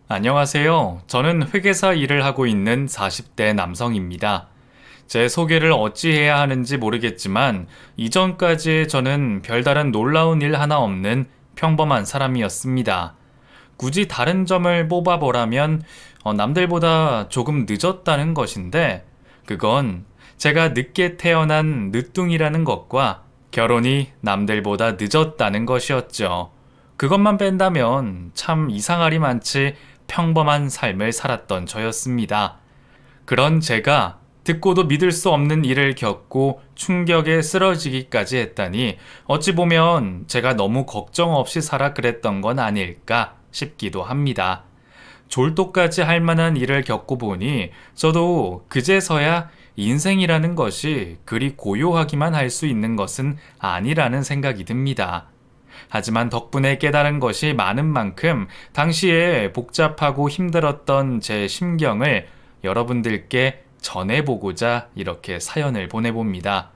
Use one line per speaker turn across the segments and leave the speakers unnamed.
안녕하세요. 저는 회계사 일을 하고 있는 40대 남성입니다. 제 소개를 어찌 해야 하는지 모르겠지만, 이전까지 저는 별다른 놀라운 일 하나 없는 평범한 사람이었습니다. 굳이 다른 점을 뽑아보라면, 남들보다 조금 늦었다는 것인데, 그건 제가 늦게 태어난 늦둥이라는 것과 결혼이 남들보다 늦었다는 것이었죠. 그것만 뺀다면 참 이상하리 많지 평범한 삶을 살았던 저였습니다. 그런 제가 듣고도 믿을 수 없는 일을 겪고 충격에 쓰러지기까지 했다니 어찌 보면 제가 너무 걱정 없이 살아 그랬던 건 아닐까 싶기도 합니다. 졸도까지 할 만한 일을 겪고 보니 저도 그제서야 인생이라는 것이 그리 고요하기만 할 수 있는 것은 아니라는 생각이 듭니다. 하지만 덕분에 깨달은 것이 많은 만큼 당시에 복잡하고 힘들었던 제 심경을 여러분들께 전해보고자 이렇게 사연을 보내봅니다.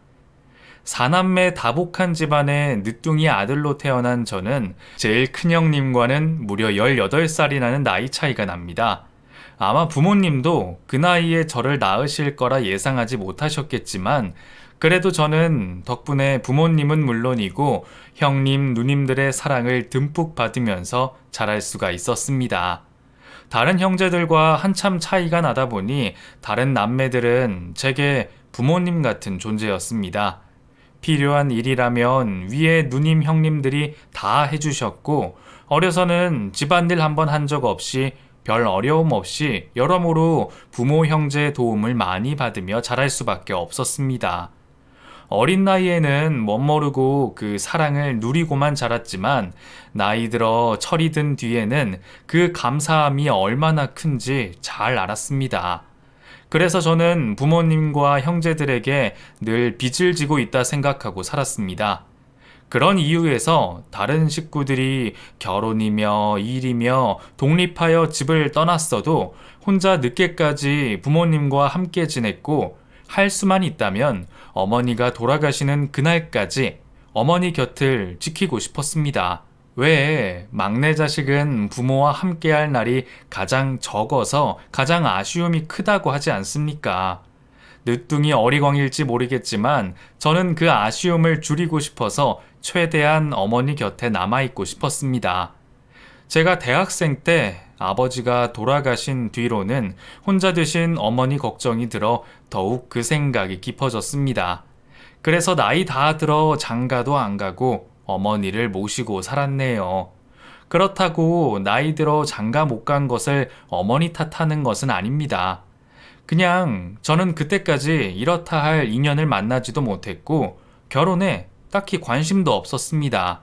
사남매 다복한 집안의 늦둥이 아들로 태어난 저는 제일 큰형님과는 무려 18살이 나는 나이 차이가 납니다. 아마 부모님도 그 나이에 저를 낳으실 거라 예상하지 못하셨겠지만 그래도 저는 덕분에 부모님은 물론이고 형님, 누님들의 사랑을 듬뿍 받으면서 자랄 수가 있었습니다. 다른 형제들과 한참 차이가 나다 보니 다른 남매들은 제게 부모님 같은 존재였습니다. 필요한 일이라면 위에 누님 형님들이 다 해주셨고 어려서는 집안일 한번 한 적 없이 별 어려움 없이 여러모로 부모 형제의 도움을 많이 받으며 자랄 수밖에 없었습니다. 어린 나이에는 멋모르고 그 사랑을 누리고만 자랐지만 나이 들어 철이 든 뒤에는 그 감사함이 얼마나 큰지 잘 알았습니다. 그래서 저는 부모님과 형제들에게 늘 빚을 지고 있다 생각하고 살았습니다. 그런 이유에서 다른 식구들이 결혼이며 일이며 독립하여 집을 떠났어도 혼자 늦게까지 부모님과 함께 지냈고 할 수만 있다면 어머니가 돌아가시는 그날까지 어머니 곁을 지키고 싶었습니다. 왜 막내 자식은 부모와 함께할 날이 가장 적어서 가장 아쉬움이 크다고 하지 않습니까? 늦둥이 어리광일지 모르겠지만 저는 그 아쉬움을 줄이고 싶어서 최대한 어머니 곁에 남아있고 싶었습니다. 제가 대학생 때 아버지가 돌아가신 뒤로는 혼자 되신 어머니 걱정이 들어 더욱 그 생각이 깊어졌습니다. 그래서 나이 다 들어 장가도 안 가고 어머니를 모시고 살았네요. 그렇다고 나이 들어 장가 못 간 것을 어머니 탓하는 것은 아닙니다. 그냥 저는 그때까지 이렇다 할 인연을 만나지도 못했고 결혼에 딱히 관심도 없었습니다.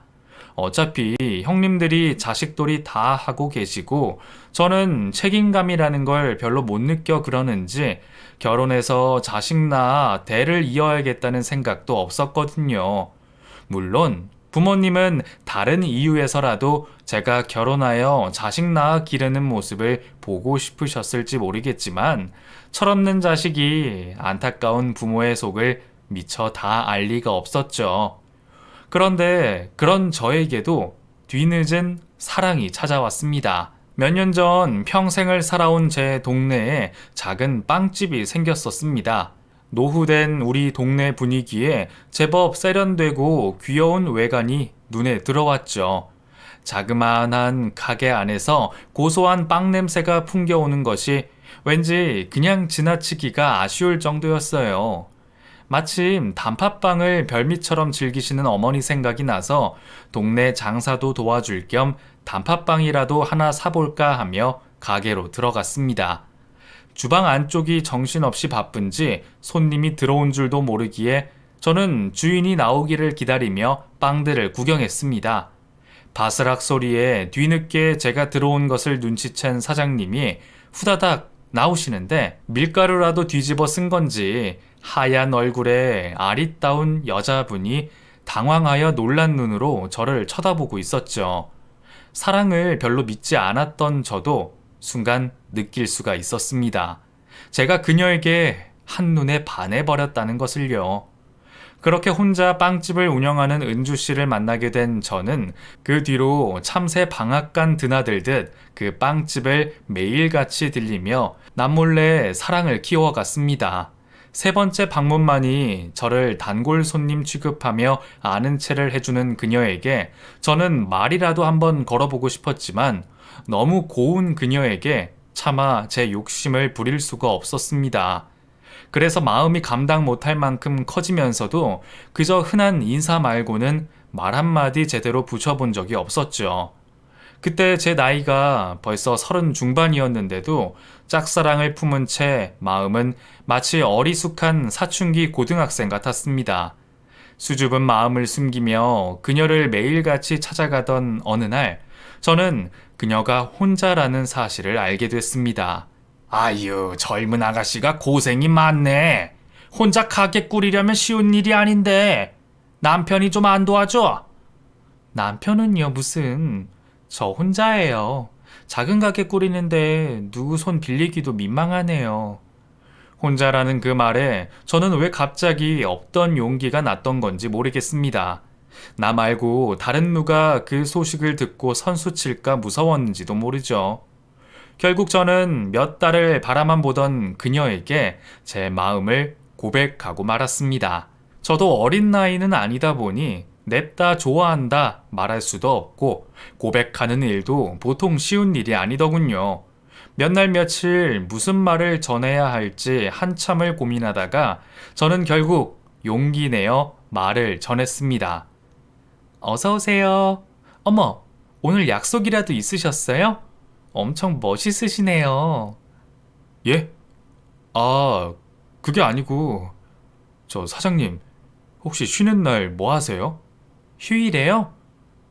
어차피 형님들이 자식돌이 다 하고 계시고 저는 책임감이라는 걸 별로 못 느껴 그러는지 결혼해서 자식 낳아 대를 이어야겠다는 생각도 없었거든요. 물론 부모님은 다른 이유에서라도 제가 결혼하여 자식 낳아 기르는 모습을 보고 싶으셨을지 모르겠지만 철없는 자식이 안타까운 부모의 속을 미처 다 알 리가 없었죠. 그런데 그런 저에게도 뒤늦은 사랑이 찾아왔습니다. 몇 년 전 평생을 살아온 제 동네에 작은 빵집이 생겼었습니다. 노후된 우리 동네 분위기에 제법 세련되고 귀여운 외관이 눈에 들어왔죠. 자그마한 가게 안에서 고소한 빵 냄새가 풍겨오는 것이 왠지 그냥 지나치기가 아쉬울 정도였어요. 마침 단팥빵을 별미처럼 즐기시는 어머니 생각이 나서 동네 장사도 도와줄 겸 단팥빵이라도 하나 사볼까 하며 가게로 들어갔습니다. 주방 안쪽이 정신없이 바쁜지 손님이 들어온 줄도 모르기에 저는 주인이 나오기를 기다리며 빵들을 구경했습니다. 바스락 소리에 뒤늦게 제가 들어온 것을 눈치챈 사장님이 후다닥 나오시는데 밀가루라도 뒤집어 쓴 건지 하얀 얼굴에 아리따운 여자분이 당황하여 놀란 눈으로 저를 쳐다보고 있었죠. 사랑을 별로 믿지 않았던 저도 순간 느낄 수가 있었습니다. 제가 그녀에게 한눈에 반해버렸다는 것을요. 그렇게 혼자 빵집을 운영하는 은주 씨를 만나게 된 저는 그 뒤로 참새 방앗간 드나들듯 그 빵집을 매일같이 들리며 남몰래 사랑을 키워갔습니다. 세 번째 방문만이 저를 단골 손님 취급하며 아는 체를 해주는 그녀에게 저는 말이라도 한번 걸어보고 싶었지만 너무 고운 그녀에게 차마 제 욕심을 부릴 수가 없었습니다. 그래서 마음이 감당 못할 만큼 커지면서도 그저 흔한 인사 말고는 말 한마디 제대로 붙여본 적이 없었죠. 그때 제 나이가 벌써 30 중반이었는데도 짝사랑을 품은 채 마음은 마치 어리숙한 사춘기 고등학생 같았습니다. 수줍은 마음을 숨기며 그녀를 매일같이 찾아가던 어느 날, 저는 그녀가 혼자라는 사실을 알게 됐습니다. 아유, 젊은 아가씨가 고생이 많네. 혼자 가게 꾸리려면 쉬운 일이 아닌데 남편이 좀 안 도와줘? 남편은요, 무슨. 저 혼자예요. 작은 가게 꾸리는데 누구 손 빌리기도 민망하네요. 혼자라는 그 말에 저는 왜 갑자기 없던 용기가 났던 건지 모르겠습니다. 나 말고 다른 누가 그 소식을 듣고 선수칠까 무서웠는지도 모르죠. 결국 저는 몇 달을 바라만 보던 그녀에게 제 마음을 고백하고 말았습니다. 저도 어린 나이는 아니다 보니 냅다 좋아한다 말할 수도 없고 고백하는 일도 보통 쉬운 일이 아니더군요. 몇 날 며칠 무슨 말을 전해야 할지 한참을 고민하다가 저는 결국 용기 내어 말을 전했습니다. 어서 오세요. 어머, 오늘 약속이라도 있으셨어요? 엄청 멋있으시네요. 예? 아, 그게 아니고 저 사장님, 혹시 쉬는 날 뭐 하세요? 휴일에요?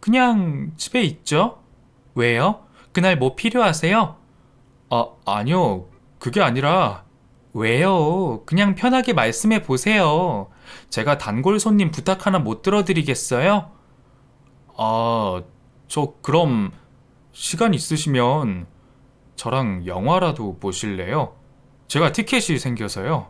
그냥 집에 있죠? 왜요? 그날 뭐 필요하세요? 아니요. 그게 아니라. 왜요? 그냥 편하게 말씀해 보세요. 제가 단골 손님 부탁 하나 못 들어드리겠어요? 저 그럼 시간 있으시면 저랑 영화라도 보실래요? 제가 티켓이 생겨서요.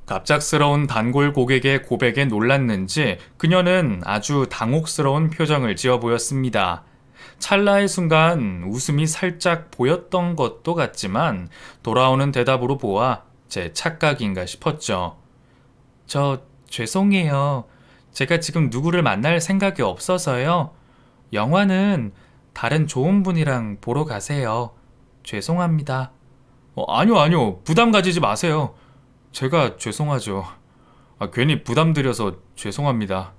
갑작스러운 단골 고객의 고백에 놀랐는지 그녀는 아주 당혹스러운 표정을 지어 보였습니다. 찰나의 순간 웃음이 살짝 보였던 것도 같지만 돌아오는 대답으로 보아 제 착각인가 싶었죠. 저 죄송해요. 제가 지금 누구를 만날 생각이 없어서요. 영화는 다른 좋은 분이랑 보러 가세요. 죄송합니다. 아니요. 부담 가지지 마세요. 제가 죄송하죠. 괜히 부담드려서 죄송합니다.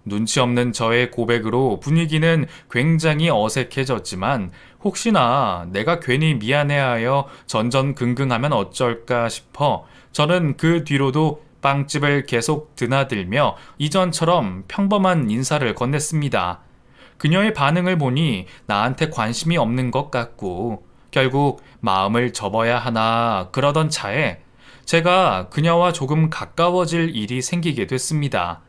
눈치 없는 저의 고백으로 분위기는 굉장히 어색해졌지만 혹시나 내가 괜히 미안해하여 전전긍긍하면 어쩔까 싶어 저는 그 뒤로도 빵집을 계속 드나들며 이전처럼 평범한 인사를 건넸습니다. 그녀의 반응을 보니 나한테 관심이 없는 것 같고 결국 마음을 접어야 하나 그러던 차에 제가 그녀와 조금 가까워질 일이 생기게 됐습니다.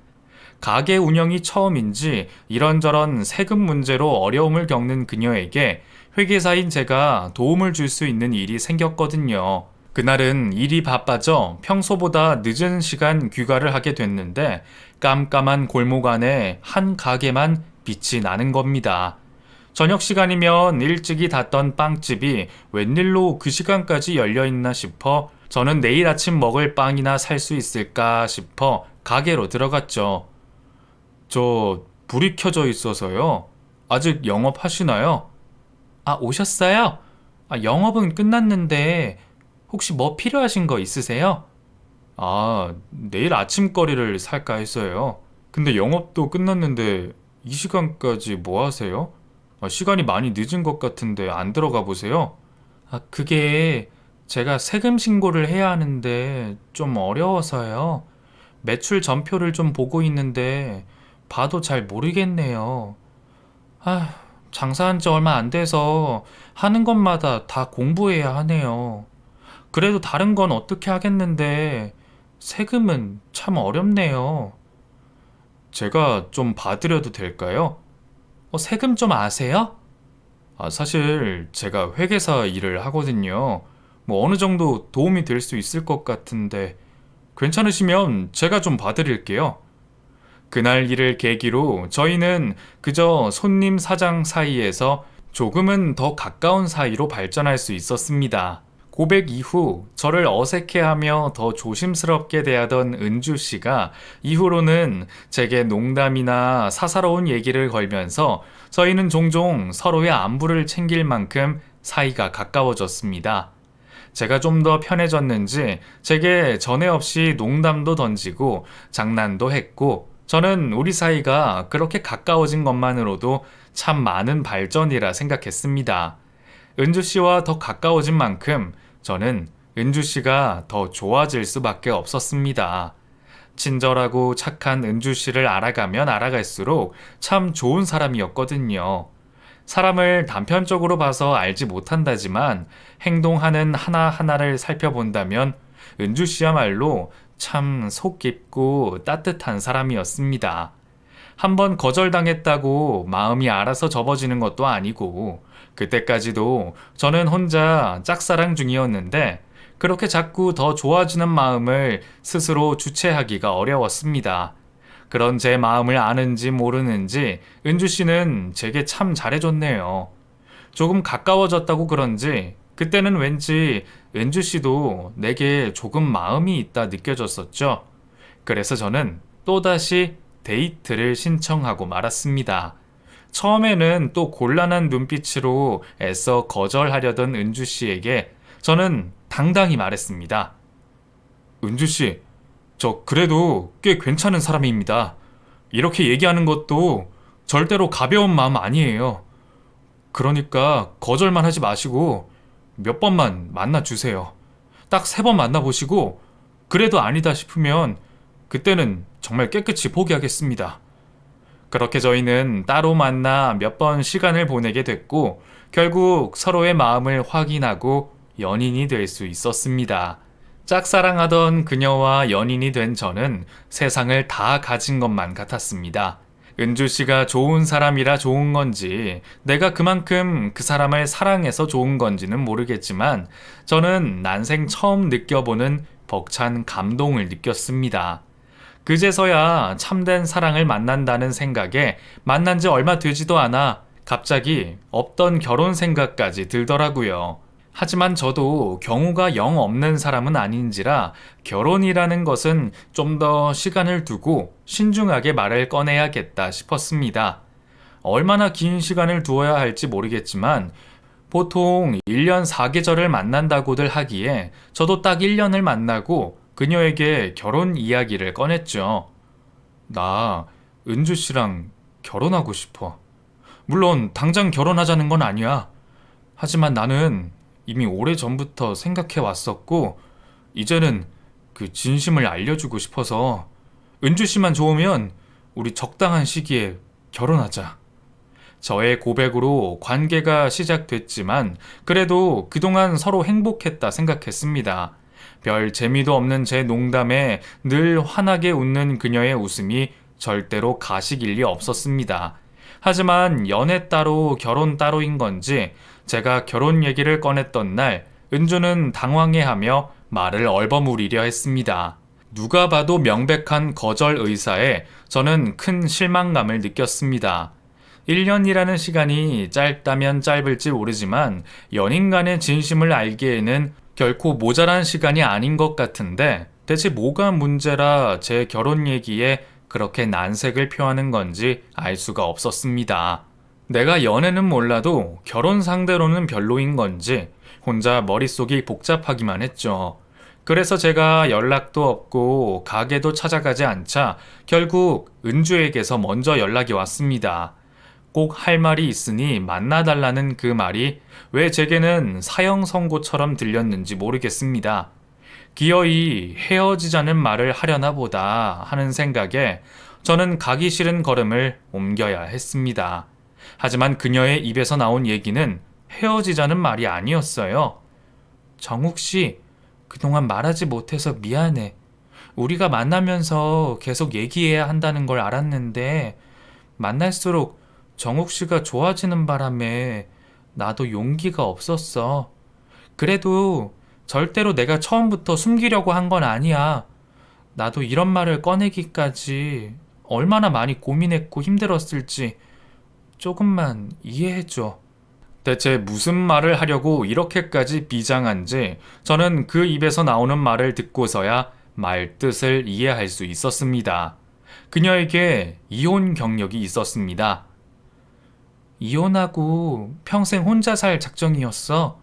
가게 운영이 처음인지 이런저런 세금 문제로 어려움을 겪는 그녀에게 회계사인 제가 도움을 줄 수 있는 일이 생겼거든요. 그날은 일이 바빠져 평소보다 늦은 시간 귀가를 하게 됐는데 깜깜한 골목 안에 한 가게만 빛이 나는 겁니다. 저녁 시간이면 일찍이 닫던 빵집이 웬일로 그 시간까지 열려있나 싶어 저는 내일 아침 먹을 빵이나 살 수 있을까 싶어 가게로 들어갔죠. 저 불이 켜져 있어서요. 아직 영업하시나요? 오셨어요? 영업은 끝났는데 혹시 뭐 필요하신 거 있으세요? 내일 아침거리를 살까 했어요. 근데 영업도 끝났는데 이 시간까지 뭐 하세요? 시간이 많이 늦은 것 같은데 안 들어가 보세요. 그게 제가 세금 신고를 해야 하는데 좀 어려워서요. 매출 전표를 좀 보고 있는데 봐도 잘 모르겠네요. 장사한 지 얼마 안 돼서 하는 것마다 다 공부해야 하네요. 그래도 다른 건 어떻게 하겠는데 세금은 참 어렵네요. 제가 좀 봐드려도 될까요? 세금 좀 아세요? 사실 제가 회계사 일을 하거든요. 뭐 어느 정도 도움이 될 수 있을 것 같은데 괜찮으시면 제가 좀 봐드릴게요. 그날 일을 계기로 저희는 그저 손님 사장 사이에서 조금은 더 가까운 사이로 발전할 수 있었습니다. 고백 이후 저를 어색해하며 더 조심스럽게 대하던 은주 씨가 이후로는 제게 농담이나 사사로운 얘기를 걸면서 저희는 종종 서로의 안부를 챙길 만큼 사이가 가까워졌습니다. 제가 좀 더 편해졌는지 제게 전에 없이 농담도 던지고 장난도 했고 저는 우리 사이가 그렇게 가까워진 것만으로도 참 많은 발전이라 생각했습니다. 은주 씨와 더 가까워진 만큼 저는 은주 씨가 더 좋아질 수밖에 없었습니다. 친절하고 착한 은주 씨를 알아가면 알아갈수록 참 좋은 사람이었거든요. 사람을 단편적으로 봐서 알지 못한다지만 행동하는 하나하나를 살펴본다면 은주 씨야말로 참 속 깊고 따뜻한 사람이었습니다. 한번 거절당했다고 마음이 알아서 접어지는 것도 아니고 그때까지도 저는 혼자 짝사랑 중이었는데 그렇게 자꾸 더 좋아지는 마음을 스스로 주체하기가 어려웠습니다. 그런 제 마음을 아는지 모르는지 은주 씨는 제게 참 잘해줬네요. 조금 가까워졌다고 그런지 그때는 왠지 은주 씨도 내게 조금 마음이 있다 느껴졌었죠. 그래서 저는 또다시 데이트를 신청하고 말았습니다. 처음에는 또 곤란한 눈빛으로 애써 거절하려던 은주 씨에게 저는 당당히 말했습니다. 은주 씨, 저 그래도 꽤 괜찮은 사람입니다. 이렇게 얘기하는 것도 절대로 가벼운 마음 아니에요. 그러니까 거절만 하지 마시고 몇 번만 만나주세요. 딱 3번 만나보시고 그래도 아니다 싶으면 그때는 정말 깨끗이 포기하겠습니다. 그렇게 저희는 따로 만나 몇 번 시간을 보내게 됐고 결국 서로의 마음을 확인하고 연인이 될 수 있었습니다. 짝사랑하던 그녀와 연인이 된 저는 세상을 다 가진 것만 같았습니다. 은주 씨가 좋은 사람이라 좋은 건지 내가 그만큼 그 사람을 사랑해서 좋은 건지는 모르겠지만 저는 난생 처음 느껴보는 벅찬 감동을 느꼈습니다. 그제서야 참된 사랑을 만난다는 생각에 만난 지 얼마 되지도 않아 갑자기 없던 결혼 생각까지 들더라고요. 하지만 저도 경우가 영 없는 사람은 아닌지라 결혼이라는 것은 좀 더 시간을 두고 신중하게 말을 꺼내야겠다 싶었습니다. 얼마나 긴 시간을 두어야 할지 모르겠지만 보통 1년 4계절을 만난다고들 하기에 저도 딱 1년을 만나고 그녀에게 결혼 이야기를 꺼냈죠. 나 은주 씨랑 결혼하고 싶어. 물론 당장 결혼하자는 건 아니야. 하지만 나는 이미 오래전부터 생각해 왔었고 이제는 그 진심을 알려주고 싶어서 은주 씨만 좋으면 우리 적당한 시기에 결혼하자. 저의 고백으로 관계가 시작됐지만 그래도 그동안 서로 행복했다 생각했습니다. 별 재미도 없는 제 농담에 늘 환하게 웃는 그녀의 웃음이 절대로 가식일 리 없었습니다. 하지만 연애 따로 결혼 따로인 건지 제가 결혼 얘기를 꺼냈던 날 은주는 당황해하며 말을 얼버무리려 했습니다. 누가 봐도 명백한 거절 의사에 저는 큰 실망감을 느꼈습니다. 1년이라는 시간이 짧다면 짧을지 모르지만 연인 간의 진심을 알기에는 결코 모자란 시간이 아닌 것 같은데 대체 뭐가 문제라 제 결혼 얘기에 그렇게 난색을 표하는 건지 알 수가 없었습니다. 내가 연애는 몰라도 결혼 상대로는 별로인 건지 혼자 머릿속이 복잡하기만 했죠. 그래서 제가 연락도 없고 가게도 찾아가지 않자 결국 은주에게서 먼저 연락이 왔습니다. 꼭 할 말이 있으니 만나달라는 그 말이 왜 제게는 사형 선고처럼 들렸는지 모르겠습니다. 기어이 헤어지자는 말을 하려나 보다 하는 생각에 저는 가기 싫은 걸음을 옮겨야 했습니다. 하지만 그녀의 입에서 나온 얘기는 헤어지자는 말이 아니었어요. 정욱 씨, 그동안 말하지 못해서 미안해. 우리가 만나면서 계속 얘기해야 한다는 걸 알았는데 만날수록 정욱 씨가 좋아지는 바람에 나도 용기가 없었어. 그래도 절대로 내가 처음부터 숨기려고 한 건 아니야. 나도 이런 말을 꺼내기까지 얼마나 많이 고민했고 힘들었을지 조금만 이해해줘. 대체 무슨 말을 하려고 이렇게까지 비장한지 저는 그 입에서 나오는 말을 듣고서야 말 뜻을 이해할 수 있었습니다. 그녀에게 이혼 경력이 있었습니다. 이혼하고 평생 혼자 살 작정이었어.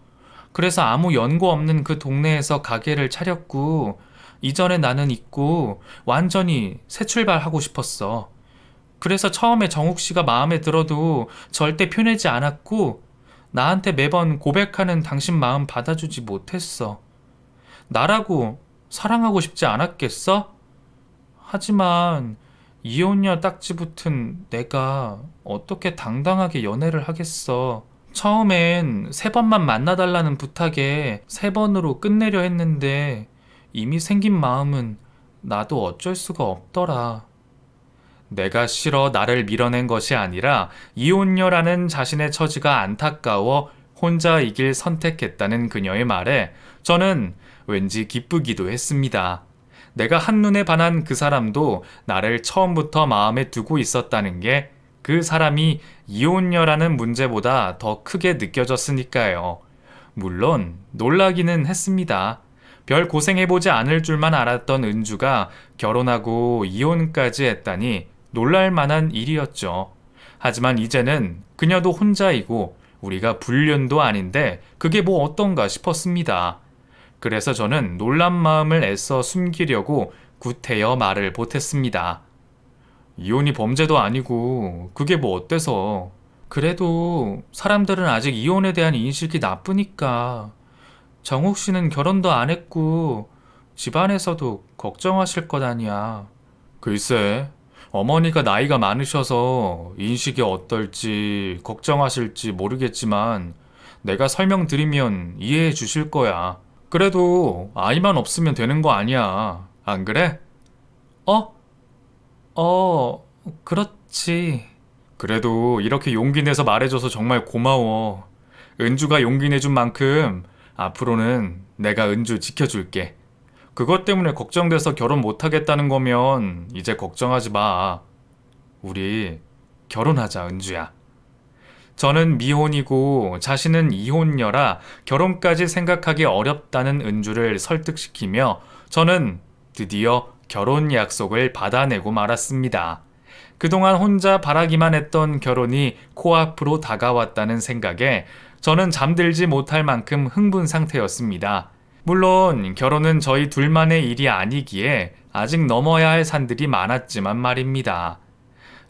그래서 아무 연고 없는 그 동네에서 가게를 차렸고, 이전에 나는 잊고 완전히 새 출발하고 싶었어. 그래서 처음에 정욱 씨가 마음에 들어도 절대 표내지 않았고, 나한테 매번 고백하는 당신 마음 받아주지 못했어. 나라고 사랑하고 싶지 않았겠어? 하지만 이혼녀 딱지 붙은 내가 어떻게 당당하게 연애를 하겠어. 처음엔 3번만 만나달라는 부탁에 3번으로 끝내려 했는데 이미 생긴 마음은 나도 어쩔 수가 없더라. 내가 싫어 나를 밀어낸 것이 아니라 이혼녀라는 자신의 처지가 안타까워 혼자 이 길 선택했다는 그녀의 말에 저는 왠지 기쁘기도 했습니다. 내가 한눈에 반한 그 사람도 나를 처음부터 마음에 두고 있었다는 게 그 사람이 이혼녀라는 문제보다 더 크게 느껴졌으니까요. 물론 놀라기는 했습니다. 별 고생해보지 않을 줄만 알았던 은주가 결혼하고 이혼까지 했다니 놀랄 만한 일이었죠. 하지만 이제는 그녀도 혼자이고 우리가 불륜도 아닌데 그게 뭐 어떤가 싶었습니다. 그래서 저는 놀란 마음을 애써 숨기려고 구태여 말을 보탰습니다. 이혼이 범죄도 아니고 그게 뭐 어때서. 그래도 사람들은 아직 이혼에 대한 인식이 나쁘니까. 정욱 씨는 결혼도 안 했고 집안에서도 걱정하실 것 아니야. 글쎄, 어머니가 나이가 많으셔서 인식이 어떨지 걱정하실지 모르겠지만 내가 설명드리면 이해해 주실 거야. 그래도 아이만 없으면 되는 거 아니야. 안 그래? 그렇지. 그래도 이렇게 용기 내서 말해줘서 정말 고마워. 은주가 용기 내준 만큼 앞으로는 내가 은주 지켜줄게. 그것 때문에 걱정돼서 결혼 못하겠다는 거면 이제 걱정하지 마. 우리 결혼하자, 은주야. 저는 미혼이고 자신은 이혼녀라 결혼까지 생각하기 어렵다는 은주를 설득시키며 저는 드디어 결혼 약속을 받아내고 말았습니다. 그동안 혼자 바라기만 했던 결혼이 코앞으로 다가왔다는 생각에 저는 잠들지 못할 만큼 흥분 상태였습니다. 물론 결혼은 저희 둘만의 일이 아니기에 아직 넘어야 할 산들이 많았지만 말입니다.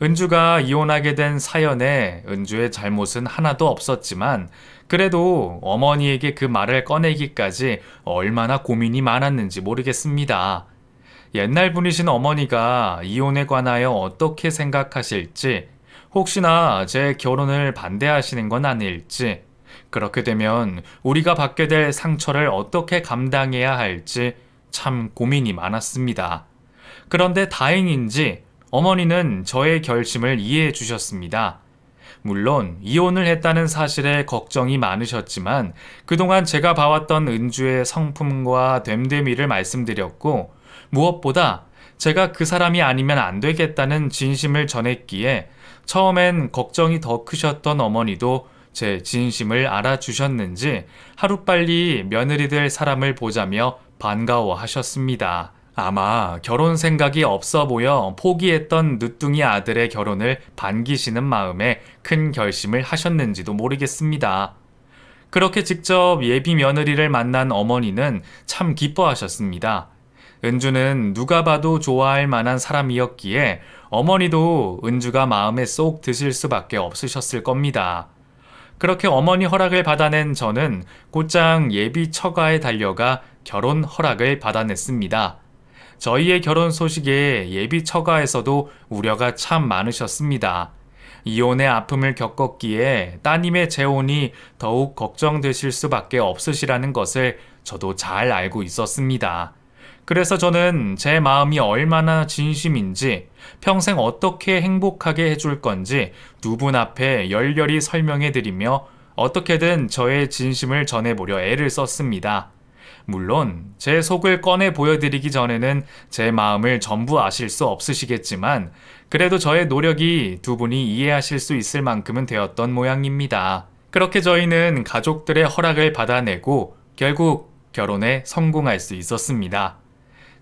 은주가 이혼하게 된 사연에 은주의 잘못은 하나도 없었지만 그래도 어머니에게 그 말을 꺼내기까지 얼마나 고민이 많았는지 모르겠습니다. 옛날 분이신 어머니가 이혼에 관하여 어떻게 생각하실지, 혹시나 제 결혼을 반대하시는 건 아닐지, 그렇게 되면 우리가 받게 될 상처를 어떻게 감당해야 할지 참 고민이 많았습니다. 그런데 다행인지 어머니는 저의 결심을 이해해 주셨습니다. 물론 이혼을 했다는 사실에 걱정이 많으셨지만 그동안 제가 봐왔던 은주의 성품과 됨됨이를 말씀드렸고 무엇보다 제가 그 사람이 아니면 안 되겠다는 진심을 전했기에 처음엔 걱정이 더 크셨던 어머니도 제 진심을 알아주셨는지 하루빨리 며느리 될 사람을 보자며 반가워하셨습니다. 아마 결혼 생각이 없어 보여 포기했던 늦둥이 아들의 결혼을 반기시는 마음에 큰 결심을 하셨는지도 모르겠습니다. 그렇게 직접 예비 며느리를 만난 어머니는 참 기뻐하셨습니다. 은주는 누가 봐도 좋아할 만한 사람이었기에 어머니도 은주가 마음에 쏙 드실 수밖에 없으셨을 겁니다. 그렇게 어머니 허락을 받아낸 저는 곧장 예비 처가에 달려가 결혼 허락을 받아냈습니다. 저희의 결혼 소식에 예비 처가에서도 우려가 참 많으셨습니다. 이혼의 아픔을 겪었기에 따님의 재혼이 더욱 걱정되실 수밖에 없으시라는 것을 저도 잘 알고 있었습니다. 그래서 저는 제 마음이 얼마나 진심인지 평생 어떻게 행복하게 해줄 건지 두 분 앞에 열렬히 설명해 드리며 어떻게든 저의 진심을 전해보려 애를 썼습니다. 물론 제 속을 꺼내 보여드리기 전에는 제 마음을 전부 아실 수 없으시겠지만 그래도 저의 노력이 두 분이 이해하실 수 있을 만큼은 되었던 모양입니다. 그렇게 저희는 가족들의 허락을 받아내고 결국 결혼에 성공할 수 있었습니다.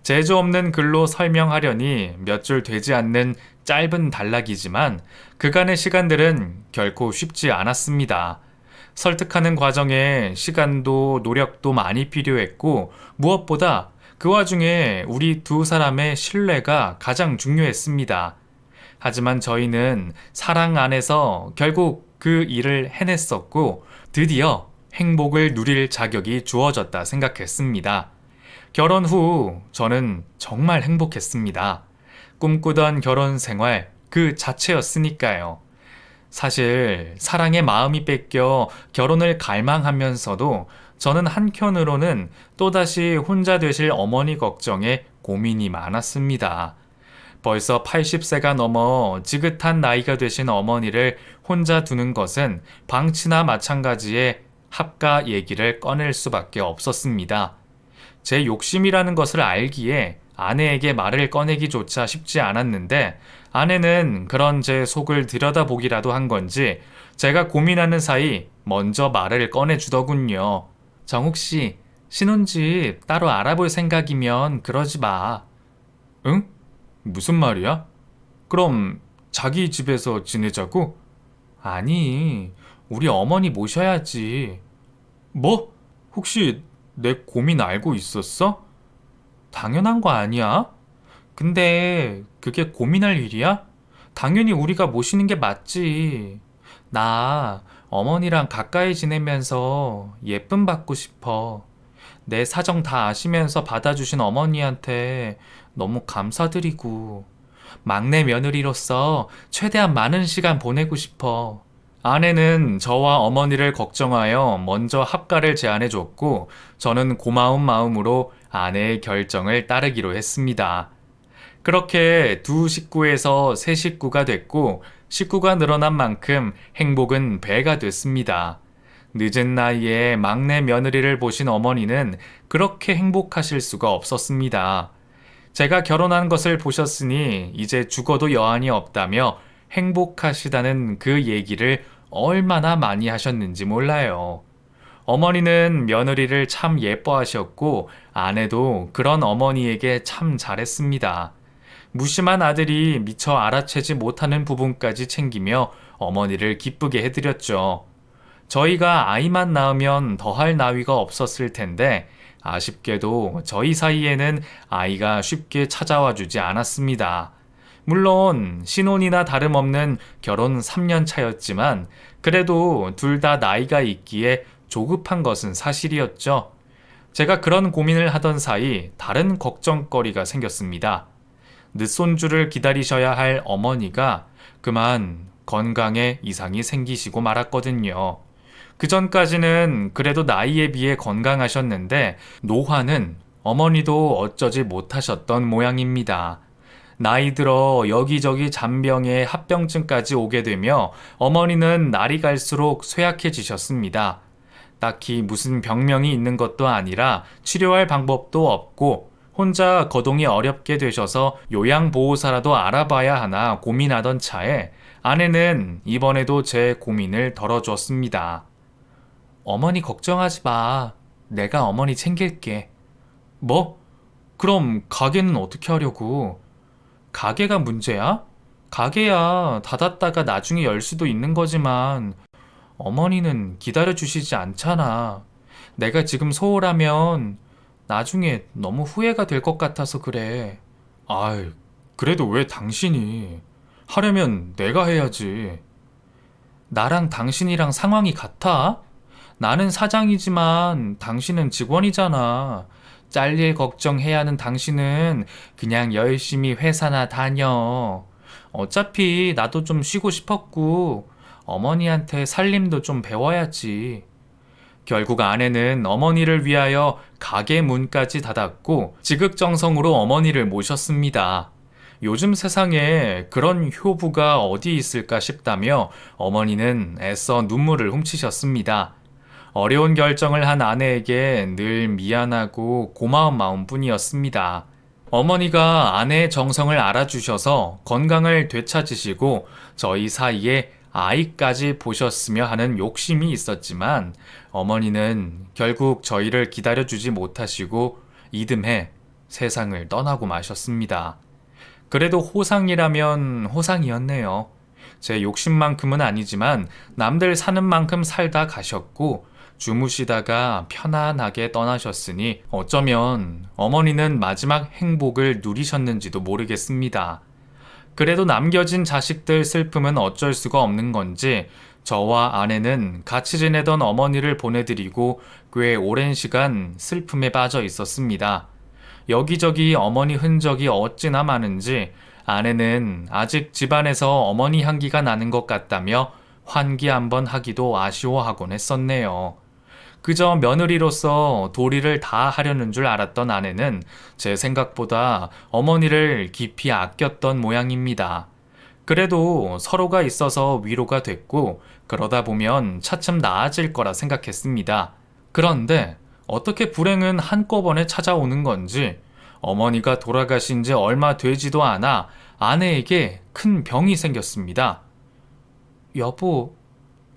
재주 없는 글로 설명하려니 몇 줄 되지 않는 짧은 단락이지만 그간의 시간들은 결코 쉽지 않았습니다. 설득하는 과정에 시간도 노력도 많이 필요했고 무엇보다 그 와중에 우리 두 사람의 신뢰가 가장 중요했습니다. 하지만 저희는 사랑 안에서 결국 그 일을 해냈었고 드디어 행복을 누릴 자격이 주어졌다 생각했습니다. 결혼 후 저는 정말 행복했습니다. 꿈꾸던 결혼 생활 그 자체였으니까요. 사실 사랑의 마음이 뺏겨 결혼을 갈망하면서도 저는 한켠으로는 또다시 혼자 되실 어머니 걱정에 고민이 많았습니다. 벌써 80세가 넘어 지긋한 나이가 되신 어머니를 혼자 두는 것은 방치나 마찬가지의 합가 얘기를 꺼낼 수밖에 없었습니다. 제 욕심이라는 것을 알기에 아내에게 말을 꺼내기조차 쉽지 않았는데 아내는 그런 제 속을 들여다보기라도 한 건지 제가 고민하는 사이 먼저 말을 꺼내주더군요. 정욱 씨, 신혼집 따로 알아볼 생각이면 그러지 마. 응? 무슨 말이야? 그럼 자기 집에서 지내자고? 아니, 우리 어머니 모셔야지. 뭐? 혹시 내 고민 알고 있었어? 당연한 거 아니야? 근데 그게 고민할 일이야? 당연히 우리가 모시는 게 맞지. 나 어머니랑 가까이 지내면서 예쁨 받고 싶어. 내 사정 다 아시면서 받아주신 어머니한테 너무 감사드리고 막내 며느리로서 최대한 많은 시간 보내고 싶어. 아내는 저와 어머니를 걱정하여 먼저 합가를 제안해 줬고 저는 고마운 마음으로 아내의 결정을 따르기로 했습니다. 그렇게 두 식구에서 세 식구가 됐고 식구가 늘어난 만큼 행복은 배가 됐습니다. 늦은 나이에 막내 며느리를 보신 어머니는 그렇게 행복하실 수가 없었습니다. 제가 결혼한 것을 보셨으니 이제 죽어도 여한이 없다며 행복하시다는 그 얘기를 얼마나 많이 하셨는지 몰라요. 어머니는 며느리를 참 예뻐하셨고 아내도 그런 어머니에게 참 잘했습니다. 무심한 아들이 미처 알아채지 못하는 부분까지 챙기며 어머니를 기쁘게 해드렸죠. 저희가 아이만 낳으면 더할 나위가 없었을 텐데 아쉽게도 저희 사이에는 아이가 쉽게 찾아와 주지 않았습니다. 물론 신혼이나 다름없는 결혼 3년 차였지만 그래도 둘 다 나이가 있기에 조급한 것은 사실이었죠. 제가 그런 고민을 하던 사이 다른 걱정거리가 생겼습니다. 늦손주를 기다리셔야 할 어머니가 그만 건강에 이상이 생기시고 말았거든요. 그 전까지는 그래도 나이에 비해 건강하셨는데 노화는 어머니도 어쩌지 못하셨던 모양입니다. 나이 들어 여기저기 잔병에 합병증까지 오게 되며 어머니는 날이 갈수록 쇠약해지셨습니다. 딱히 무슨 병명이 있는 것도 아니라 치료할 방법도 없고 혼자 거동이 어렵게 되셔서 요양보호사라도 알아봐야 하나 고민하던 차에 아내는 이번에도 제 고민을 덜어줬습니다. 어머니 걱정하지 마. 내가 어머니 챙길게. 뭐? 그럼 가게는 어떻게 하려고? 가게가 문제야? 가게야 닫았다가 나중에 열 수도 있는 거지만 어머니는 기다려주시지 않잖아. 내가 지금 소홀하면 나중에 너무 후회가 될 것 같아서 그래. 아이, 그래도 왜 당신이? 하려면 내가 해야지. 나랑 당신이랑 상황이 같아? 나는 사장이지만 당신은 직원이잖아. 잘릴 걱정해야 하는 당신은 그냥 열심히 회사나 다녀. 어차피 나도 좀 쉬고 싶었고 어머니한테 살림도 좀 배워야지. 결국 아내는 어머니를 위하여 가게 문까지 닫았고 지극정성으로 어머니를 모셨습니다. 요즘 세상에 그런 효부가 어디 있을까 싶다며 어머니는 애써 눈물을 훔치셨습니다. 어려운 결정을 한 아내에게 늘 미안하고 고마운 마음뿐이었습니다. 어머니가 아내의 정성을 알아주셔서 건강을 되찾으시고 저희 사이에 아이까지 보셨으며 하는 욕심이 있었지만 어머니는 결국 저희를 기다려주지 못하시고 이듬해 세상을 떠나고 마셨습니다. 그래도 호상이라면 호상이었네요. 제 욕심만큼은 아니지만 남들 사는 만큼 살다 가셨고 주무시다가 편안하게 떠나셨으니 어쩌면 어머니는 마지막 행복을 누리셨는지도 모르겠습니다. 그래도 남겨진 자식들 슬픔은 어쩔 수가 없는 건지 저와 아내는 같이 지내던 어머니를 보내드리고 꽤 오랜 시간 슬픔에 빠져 있었습니다. 여기저기 어머니 흔적이 어찌나 많은지 아내는 아직 집안에서 어머니 향기가 나는 것 같다며 환기 한번 하기도 아쉬워하곤 했었네요. 그저 며느리로서 도리를 다 하려는 줄 알았던 아내는 제 생각보다 어머니를 깊이 아꼈던 모양입니다. 그래도 서로가 있어서 위로가 됐고 그러다 보면 차츰 나아질 거라 생각했습니다. 그런데 어떻게 불행은 한꺼번에 찾아오는 건지 어머니가 돌아가신 지 얼마 되지도 않아 아내에게 큰 병이 생겼습니다. 여보,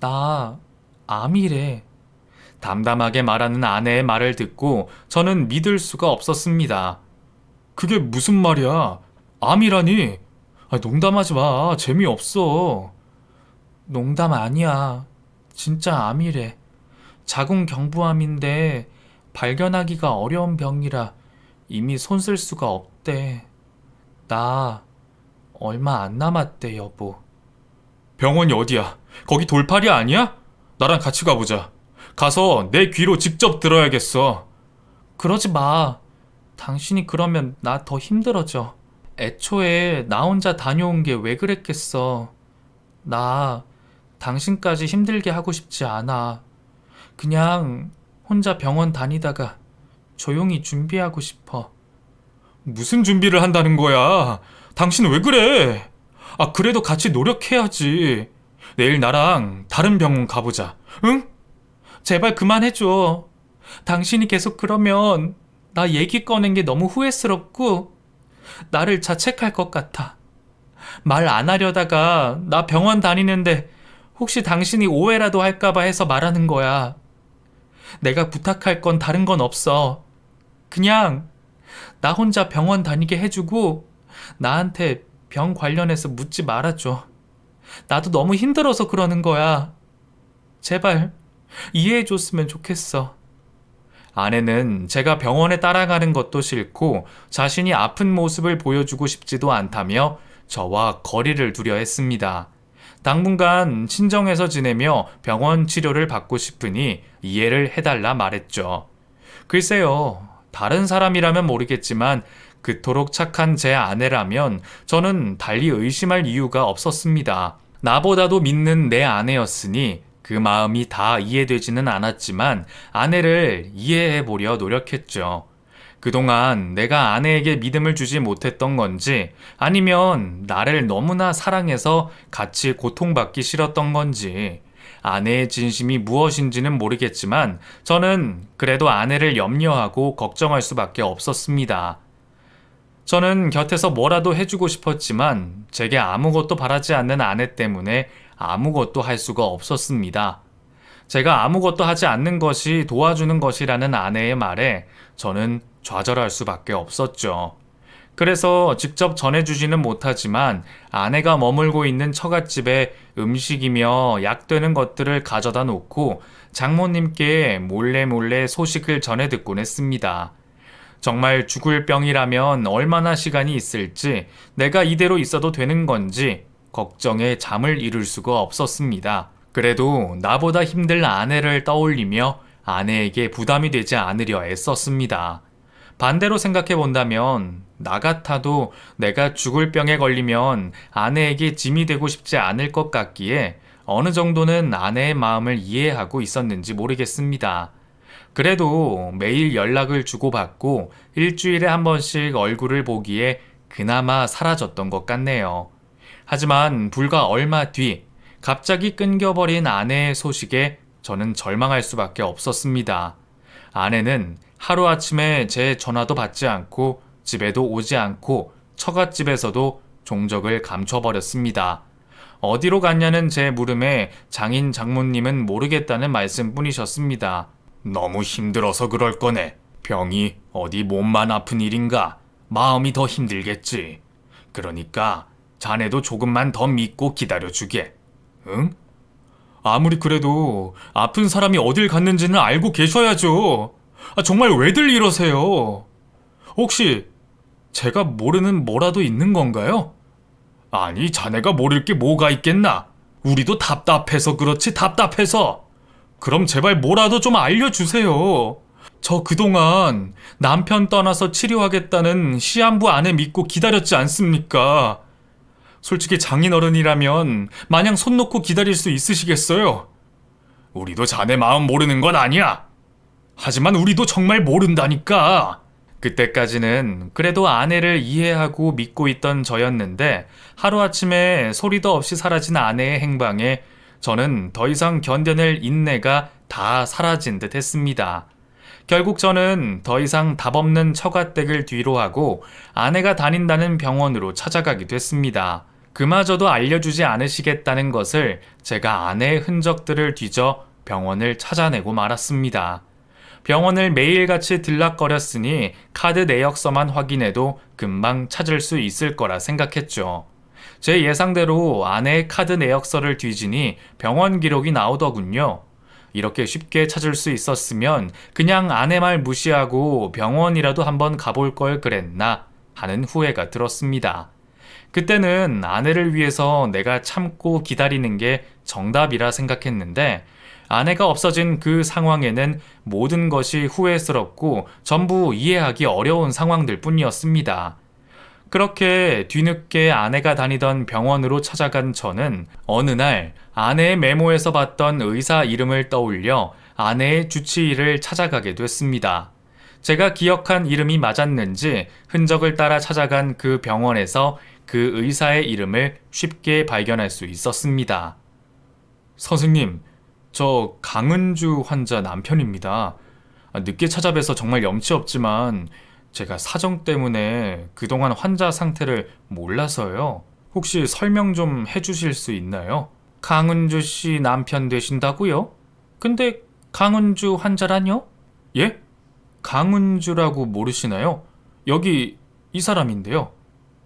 나 암이래. 담담하게 말하는 아내의 말을 듣고 저는 믿을 수가 없었습니다. 그게 무슨 말이야? 암이라니? 농담하지 마. 재미없어. 농담 아니야. 진짜 암이래. 자궁경부암인데 발견하기가 어려운 병이라 이미 손 쓸 수가 없대. 나 얼마 안 남았대, 여보. 병원이 어디야? 거기 돌팔이 아니야? 나랑 같이 가보자. 가서 내 귀로 직접 들어야겠어. 그러지 마. 당신이 그러면 나 더 힘들어져. 애초에 나 혼자 다녀온 게 왜 그랬겠어. 나 당신까지 힘들게 하고 싶지 않아. 그냥 혼자 병원 다니다가 조용히 준비하고 싶어. 무슨 준비를 한다는 거야? 당신은 왜 그래? 그래도 같이 노력해야지. 내일 나랑 다른 병원 가보자. 응? 제발 그만해줘. 당신이 계속 그러면 나 얘기 꺼낸 게 너무 후회스럽고 나를 자책할 것 같아. 말 안 하려다가 나 병원 다니는데 혹시 당신이 오해라도 할까봐 해서 말하는 거야. 내가 부탁할 건 다른 건 없어. 그냥 나 혼자 병원 다니게 해주고 나한테 병 관련해서 묻지 말아줘. 나도 너무 힘들어서 그러는 거야. 제발 이해해줬으면 좋겠어. 아내는 제가 병원에 따라가는 것도 싫고 자신이 아픈 모습을 보여주고 싶지도 않다며 저와 거리를 두려 했습니다. 당분간 친정에서 지내며 병원 치료를 받고 싶으니 이해를 해달라 말했죠. 글쎄요, 다른 사람이라면 모르겠지만 그토록 착한 제 아내라면 저는 달리 의심할 이유가 없었습니다. 나보다도 믿는 내 아내였으니 그 마음이 다 이해되지는 않았지만 아내를 이해해보려 노력했죠. 그동안 내가 아내에게 믿음을 주지 못했던 건지 아니면 나를 너무나 사랑해서 같이 고통받기 싫었던 건지 아내의 진심이 무엇인지는 모르겠지만 저는 그래도 아내를 염려하고 걱정할 수밖에 없었습니다. 저는 곁에서 뭐라도 해주고 싶었지만 제게 아무것도 바라지 않는 아내 때문에 아무것도 할 수가 없었습니다. 제가 아무것도 하지 않는 것이 도와주는 것이라는 아내의 말에 저는 좌절할 수밖에 없었죠. 그래서 직접 전해주지는 못하지만 아내가 머물고 있는 처갓집에 음식이며 약 되는 것들을 가져다 놓고 장모님께 몰래 소식을 전해 듣곤 했습니다. 정말 죽을 병이라면 얼마나 시간이 있을지, 내가 이대로 있어도 되는 건지 걱정에 잠을 이룰 수가 없었습니다. 그래도 나보다 힘들 아내를 떠올리며 아내에게 부담이 되지 않으려 애썼습니다. 반대로 생각해 본다면 나 같아도 내가 죽을 병에 걸리면 아내에게 짐이 되고 싶지 않을 것 같기에 어느 정도는 아내의 마음을 이해하고 있었는지 모르겠습니다. 그래도 매일 연락을 주고받고 일주일에 한 번씩 얼굴을 보기에 그나마 사라졌던 것 같네요. 하지만 불과 얼마 뒤 갑자기 끊겨버린 아내의 소식에 저는 절망할 수밖에 없었습니다. 아내는 하루아침에 제 전화도 받지 않고 집에도 오지 않고 처갓집에서도 종적을 감춰버렸습니다. 어디로 갔냐는 제 물음에 장인 장모님은 모르겠다는 말씀뿐이셨습니다. 너무 힘들어서 그럴 거네. 병이 어디 몸만 아픈 일인가? 마음이 더 힘들겠지. 그러니까 자네도 조금만 더 믿고 기다려주게. 응? 아무리 그래도 아픈 사람이 어딜 갔는지는 알고 계셔야죠. 정말 왜들 이러세요? 혹시 제가 모르는 뭐라도 있는 건가요? 아니, 자네가 모를 게 뭐가 있겠나? 우리도 답답해서 그렇지, 답답해서. 그럼 제발 뭐라도 좀 알려주세요. 저 그동안 남편 떠나서 치료하겠다는 시한부 아내 믿고 기다렸지 않습니까? 솔직히 장인어른이라면 마냥 손 놓고 기다릴 수 있으시겠어요? 우리도 자네 마음 모르는 건 아니야. 하지만 우리도 정말 모른다니까. 그때까지는 그래도 아내를 이해하고 믿고 있던 저였는데 하루아침에 소리도 없이 사라진 아내의 행방에 저는 더 이상 견뎌낼 인내가 다 사라진 듯 했습니다. 결국 저는 더 이상 답 없는 처가댁을 뒤로 하고 아내가 다닌다는 병원으로 찾아가기도 했습니다. 그마저도 알려주지 않으시겠다는 것을 제가 아내의 흔적들을 뒤져 병원을 찾아내고 말았습니다. 병원을 매일같이 들락거렸으니 카드 내역서만 확인해도 금방 찾을 수 있을 거라 생각했죠. 제 예상대로 아내의 카드 내역서를 뒤지니 병원 기록이 나오더군요. 이렇게 쉽게 찾을 수 있었으면 그냥 아내 말 무시하고 병원이라도 한번 가볼 걸 그랬나 하는 후회가 들었습니다. 그때는 아내를 위해서 내가 참고 기다리는 게 정답이라 생각했는데 아내가 없어진 그 상황에는 모든 것이 후회스럽고 전부 이해하기 어려운 상황들 뿐이었습니다. 그렇게 뒤늦게 아내가 다니던 병원으로 찾아간 저는 어느 날 아내의 메모에서 봤던 의사 이름을 떠올려 아내의 주치의를 찾아가게 됐습니다. 제가 기억한 이름이 맞았는지 흔적을 따라 찾아간 그 병원에서 그 의사의 이름을 쉽게 발견할 수 있었습니다. 선생님, 저 강은주 환자 남편입니다. 늦게 찾아뵈서 정말 염치 없지만 제가 사정 때문에 그동안 환자 상태를 몰라서요. 혹시 설명 좀 해주실 수 있나요? 강은주 씨 남편 되신다고요? 근데 강은주 환자라뇨? 예? 강은주라고 모르시나요? 여기 이 사람인데요.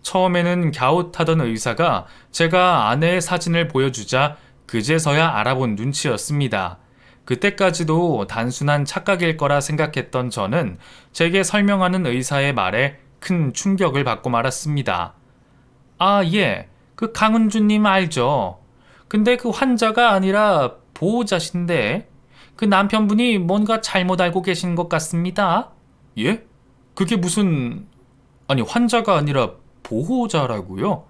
처음에는 갸웃하던 의사가 제가 아내의 사진을 보여주자 그제서야 알아본 눈치였습니다. 그때까지도 단순한 착각일 거라 생각했던 저는 제게 설명하는 의사의 말에 큰 충격을 받고 말았습니다. 아, 예. 그 강은주님 알죠? 근데 그 환자가 아니라 보호자신데 그 남편분이 뭔가 잘못 알고 계신 것 같습니다. 예? 그게 무슨... 아니, 환자가 아니라 보호자라고요?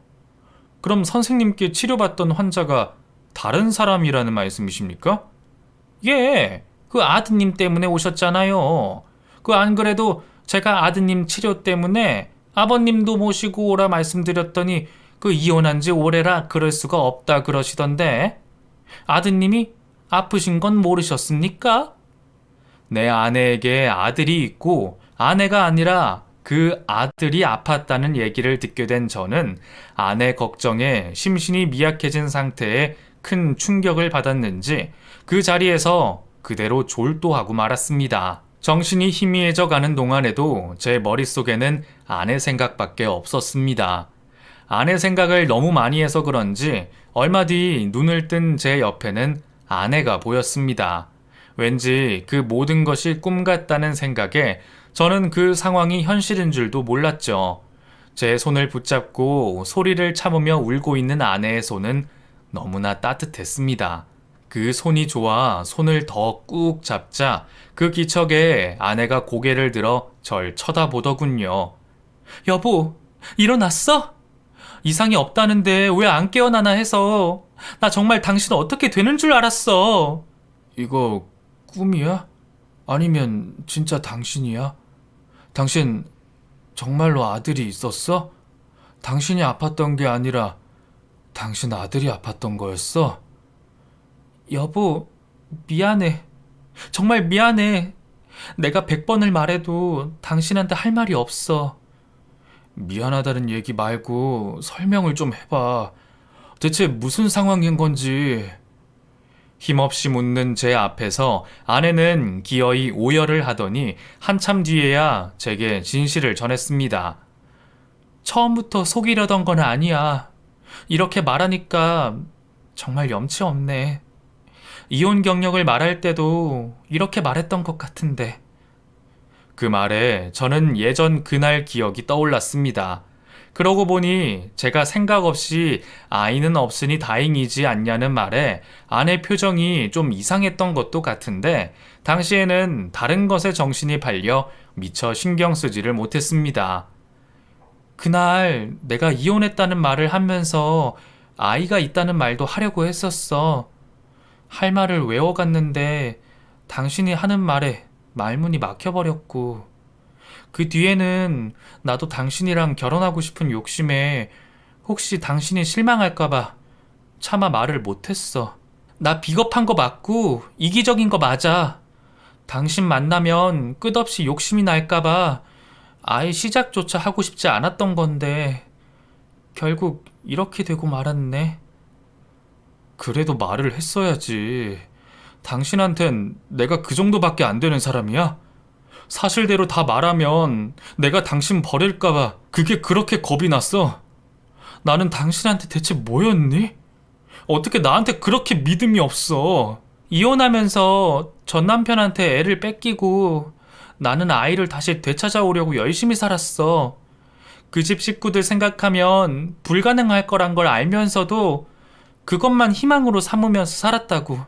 그럼 선생님께 치료받던 환자가 다른 사람이라는 말씀이십니까? 예, 그 아드님 때문에 오셨잖아요. 그 안 그래도 제가 아드님 치료 때문에 아버님도 모시고 오라 말씀드렸더니 그 이혼한 지 오래라 그럴 수가 없다 그러시던데 아드님이 아프신 건 모르셨습니까? 내 아내에게 아들이 있고 아내가 아니라 그 아들이 아팠다는 얘기를 듣게 된 저는 아내 걱정에 심신이 미약해진 상태에 큰 충격을 받았는지 그 자리에서 그대로 졸도하고 말았습니다. 정신이 희미해져 가는 동안에도 제 머릿속에는 아내 생각밖에 없었습니다. 아내 생각을 너무 많이 해서 그런지 얼마 뒤 눈을 뜬 제 옆에는 아내가 보였습니다. 왠지 그 모든 것이 꿈 같다는 생각에 저는 그 상황이 현실인 줄도 몰랐죠. 제 손을 붙잡고 소리를 참으며 울고 있는 아내의 손은 너무나 따뜻했습니다. 그 손이 좋아 손을 더 꾹 잡자 그 기척에 아내가 고개를 들어 절 쳐다보더군요. 여보, 일어났어? 이상이 없다는데 왜 안 깨어나나 해서 나 정말 당신 어떻게 되는 줄 알았어. 이거 꿈이야? 아니면 진짜 당신이야? 당신 정말로 아들이 있었어? 당신이 아팠던 게 아니라 당신 아들이 아팠던 거였어? 여보, 미안해. 정말 미안해. 내가 100번을 말해도 당신한테 할 말이 없어. 미안하다는 얘기 말고 설명을 좀 해봐. 대체 무슨 상황인 건지. 힘없이 묻는 제 앞에서 아내는 기어이 오열을 하더니 한참 뒤에야 제게 진실을 전했습니다. 처음부터 속이려던 건 아니야. 이렇게 말하니까 정말 염치 없네. 이혼 경력을 말할 때도 이렇게 말했던 것 같은데. 그 말에 저는 예전 그날 기억이 떠올랐습니다. 그러고 보니 제가 생각 없이 아이는 없으니 다행이지 않냐는 말에 아내 표정이 좀 이상했던 것도 같은데 당시에는 다른 것에 정신이 팔려 미처 신경 쓰지를 못했습니다. 그날 내가 이혼했다는 말을 하면서 아이가 있다는 말도 하려고 했었어. 할 말을 외워갔는데 당신이 하는 말에 말문이 막혀버렸고 그 뒤에는 나도 당신이랑 결혼하고 싶은 욕심에 혹시 당신이 실망할까봐 차마 말을 못했어. 나 비겁한 거 맞고 이기적인 거 맞아. 당신 만나면 끝없이 욕심이 날까봐 아예 시작조차 하고 싶지 않았던 건데 결국 이렇게 되고 말았네. 그래도 말을 했어야지. 당신한텐 내가 그 정도밖에 안 되는 사람이야? 사실대로 다 말하면 내가 당신 버릴까봐 그게 그렇게 겁이 났어. 나는 당신한테 대체 뭐였니? 어떻게 나한테 그렇게 믿음이 없어? 이혼하면서 전 남편한테 애를 뺏기고 나는 아이를 다시 되찾아오려고 열심히 살았어. 그 집 식구들 생각하면 불가능할 거란 걸 알면서도 그것만 희망으로 삼으면서 살았다고.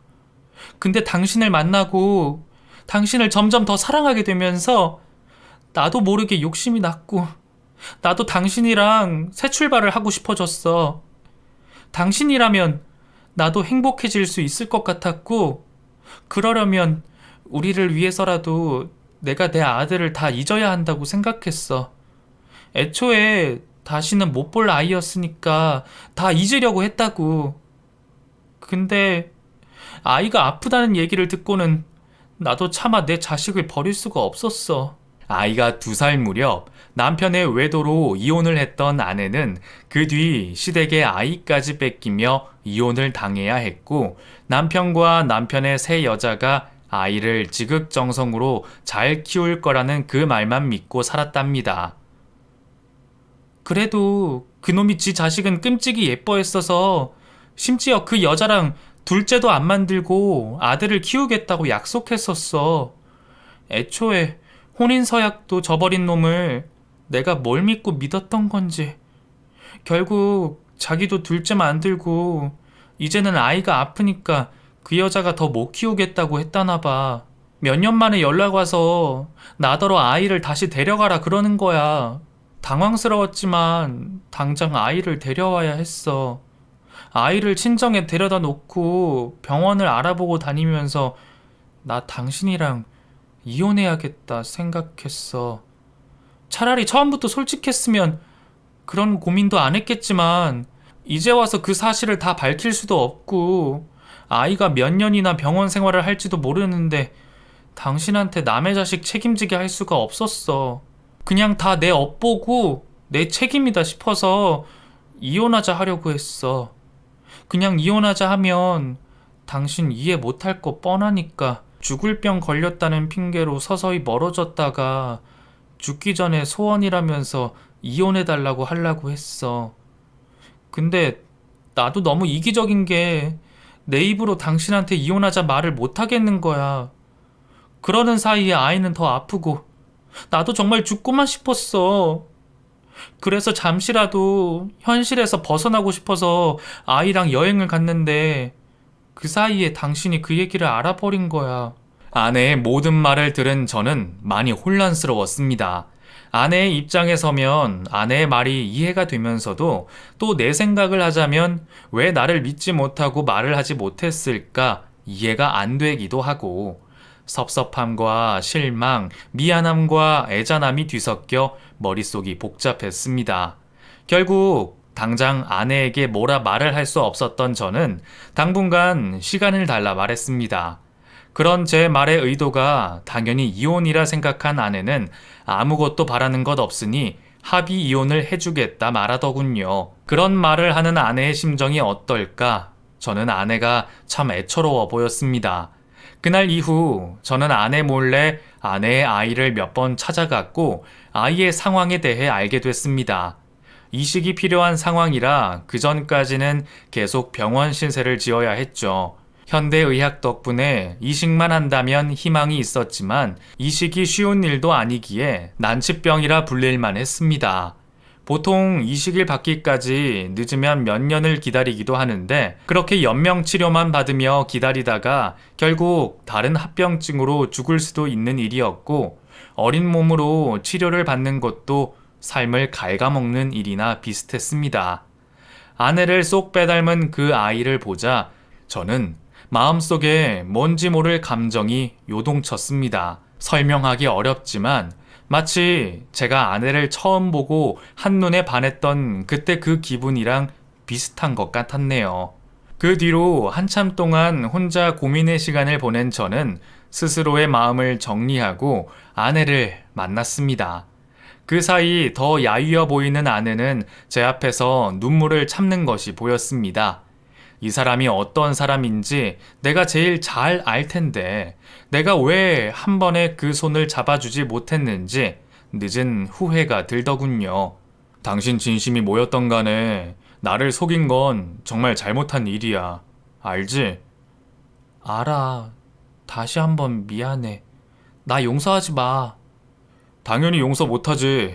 근데 당신을 만나고 당신을 점점 더 사랑하게 되면서 나도 모르게 욕심이 났고 나도 당신이랑 새 출발을 하고 싶어졌어. 당신이라면 나도 행복해질 수 있을 것 같았고 그러려면 우리를 위해서라도 내가 내 아들을 다 잊어야 한다고 생각했어. 애초에 다시는 못 볼 아이였으니까 다 잊으려고 했다고. 근데 아이가 아프다는 얘기를 듣고는 나도 차마 내 자식을 버릴 수가 없었어. 아이가 2살 무렵 남편의 외도로 이혼을 했던 아내는 그 뒤 시댁에 아이까지 뺏기며 이혼을 당해야 했고 남편과 남편의 새 여자가 아이를 지극정성으로 잘 키울 거라는 그 말만 믿고 살았답니다. 그래도 그놈이 지 자식은 끔찍이 예뻐했어서 심지어 그 여자랑 둘째도 안 만들고 아들을 키우겠다고 약속했었어. 애초에 혼인서약도 저버린 놈을 내가 뭘 믿고 믿었던 건지. 결국 자기도 둘째 만들고 이제는 아이가 아프니까 그 여자가 더 못 키우겠다고 했다나 봐. 몇 년 만에 연락 와서 나더러 아이를 다시 데려가라 그러는 거야. 당황스러웠지만 당장 아이를 데려와야 했어. 아이를 친정에 데려다 놓고 병원을 알아보고 다니면서 나 당신이랑 이혼해야겠다 생각했어. 차라리 처음부터 솔직했으면 그런 고민도 안 했겠지만 이제 와서 그 사실을 다 밝힐 수도 없고 아이가 몇 년이나 병원 생활을 할지도 모르는데 당신한테 남의 자식 책임지게 할 수가 없었어. 그냥 다 내 업보고 내 책임이다 싶어서 이혼하자 하려고 했어. 그냥 이혼하자 하면 당신 이해 못할 거 뻔하니까 죽을 병 걸렸다는 핑계로 서서히 멀어졌다가 죽기 전에 소원이라면서 이혼해달라고 하려고 했어. 근데 나도 너무 이기적인 게 내 입으로 당신한테 이혼하자 말을 못하겠는 거야. 그러는 사이에 아이는 더 아프고 나도 정말 죽고만 싶었어. 그래서 잠시라도 현실에서 벗어나고 싶어서 아이랑 여행을 갔는데 그 사이에 당신이 그 얘기를 알아버린 거야. 아내의 모든 말을 들은 저는 많이 혼란스러웠습니다. 아내의 입장에 서면 아내의 말이 이해가 되면서도 또 내 생각을 하자면 왜 나를 믿지 못하고 말을 하지 못했을까 이해가 안 되기도 하고 섭섭함과 실망, 미안함과 애잔함이 뒤섞여 머릿속이 복잡했습니다. 결국 당장 아내에게 뭐라 말을 할 수 없었던 저는 당분간 시간을 달라 말했습니다. 그런 제 말의 의도가 당연히 이혼이라 생각한 아내는 아무것도 바라는 것 없으니 합의 이혼을 해주겠다 말하더군요. 그런 말을 하는 아내의 심정이 어떨까? 저는 아내가 참 애처로워 보였습니다. 그날 이후 저는 아내 몰래 아내의 아이를 몇 번 찾아갔고 아이의 상황에 대해 알게 됐습니다. 이식이 필요한 상황이라 그 전까지는 계속 병원 신세를 지어야 했죠. 현대의학 덕분에 이식만 한다면 희망이 있었지만 이식이 쉬운 일도 아니기에 난치병이라 불릴만 했습니다. 보통 이식을 받기까지 늦으면 몇 년을 기다리기도 하는데 그렇게 연명 치료만 받으며 기다리다가 결국 다른 합병증으로 죽을 수도 있는 일이었고 어린 몸으로 치료를 받는 것도 삶을 갉아먹는 일이나 비슷했습니다. 아내를 쏙 빼닮은 그 아이를 보자 저는 마음속에 뭔지 모를 감정이 요동쳤습니다. 설명하기 어렵지만 마치 제가 아내를 처음 보고 한눈에 반했던 그때 그 기분이랑 비슷한 것 같았네요. 그 뒤로 한참 동안 혼자 고민의 시간을 보낸 저는 스스로의 마음을 정리하고 아내를 만났습니다. 그 사이 더 야위어 보이는 아내는 제 앞에서 눈물을 참는 것이 보였습니다. 이 사람이 어떤 사람인지 내가 제일 잘 알 텐데 내가 왜 한 번에 그 손을 잡아주지 못했는지 늦은 후회가 들더군요. 당신 진심이 뭐였던 간에 나를 속인 건 정말 잘못한 일이야. 알지? 알아. 다시 한번 미안해. 나 용서하지 마. 당연히 용서 못하지.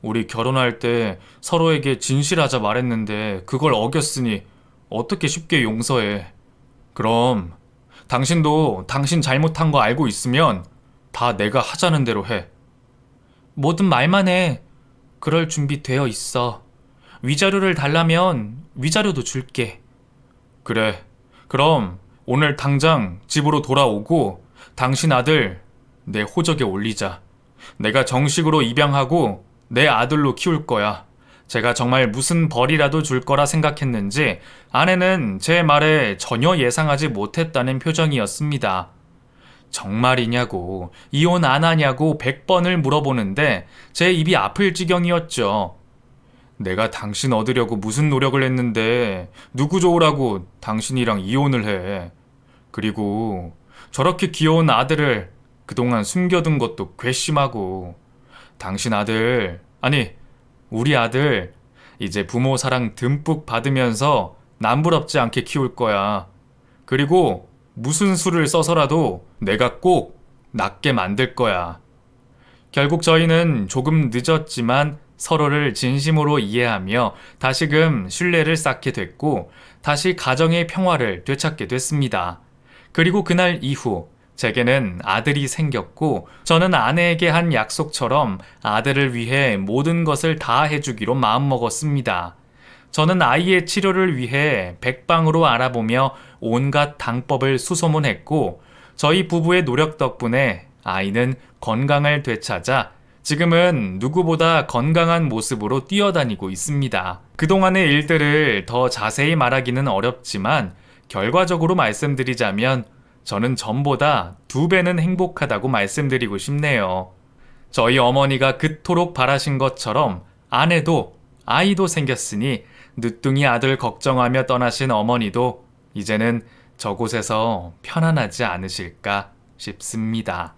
우리 결혼할 때 서로에게 진실하자 말했는데 그걸 어겼으니 어떻게 쉽게 용서해. 그럼 당신도 당신 잘못한 거 알고 있으면 다 내가 하자는 대로 해. 뭐든 말만 해. 그럴 준비 되어 있어. 위자료를 달라면 위자료도 줄게. 그래. 그럼 오늘 당장 집으로 돌아오고 당신 아들 내 호적에 올리자. 내가 정식으로 입양하고 내 아들로 키울 거야. 제가 정말 무슨 벌이라도 줄 거라 생각했는지 아내는 제 말에 전혀 예상하지 못했다는 표정이었습니다. 정말이냐고, 이혼 안 하냐고 100번을 물어보는데 제 입이 아플 지경이었죠. 내가 당신 얻으려고 무슨 노력을 했는데 누구 좋으라고 당신이랑 이혼을 해. 그리고 저렇게 귀여운 아들을 그동안 숨겨둔 것도 괘씸하고 당신 아들, 아니 우리 아들 이제 부모 사랑 듬뿍 받으면서 남부럽지 않게 키울 거야. 그리고 무슨 수를 써서라도 내가 꼭 낫게 만들 거야. 결국 저희는 조금 늦었지만 서로를 진심으로 이해하며 다시금 신뢰를 쌓게 됐고 다시 가정의 평화를 되찾게 됐습니다. 그리고 그날 이후 제게는 아들이 생겼고 저는 아내에게 한 약속처럼 아들을 위해 모든 것을 다 해주기로 마음먹었습니다. 저는 아이의 치료를 위해 백방으로 알아보며 온갖 방법을 수소문했고 저희 부부의 노력 덕분에 아이는 건강을 되찾아 지금은 누구보다 건강한 모습으로 뛰어다니고 있습니다. 그동안의 일들을 더 자세히 말하기는 어렵지만 결과적으로 말씀드리자면 저는 전보다 2배는 행복하다고 말씀드리고 싶네요. 저희 어머니가 그토록 바라신 것처럼 아내도 아이도 생겼으니 늦둥이 아들 걱정하며 떠나신 어머니도 이제는 저곳에서 편안하지 않으실까 싶습니다.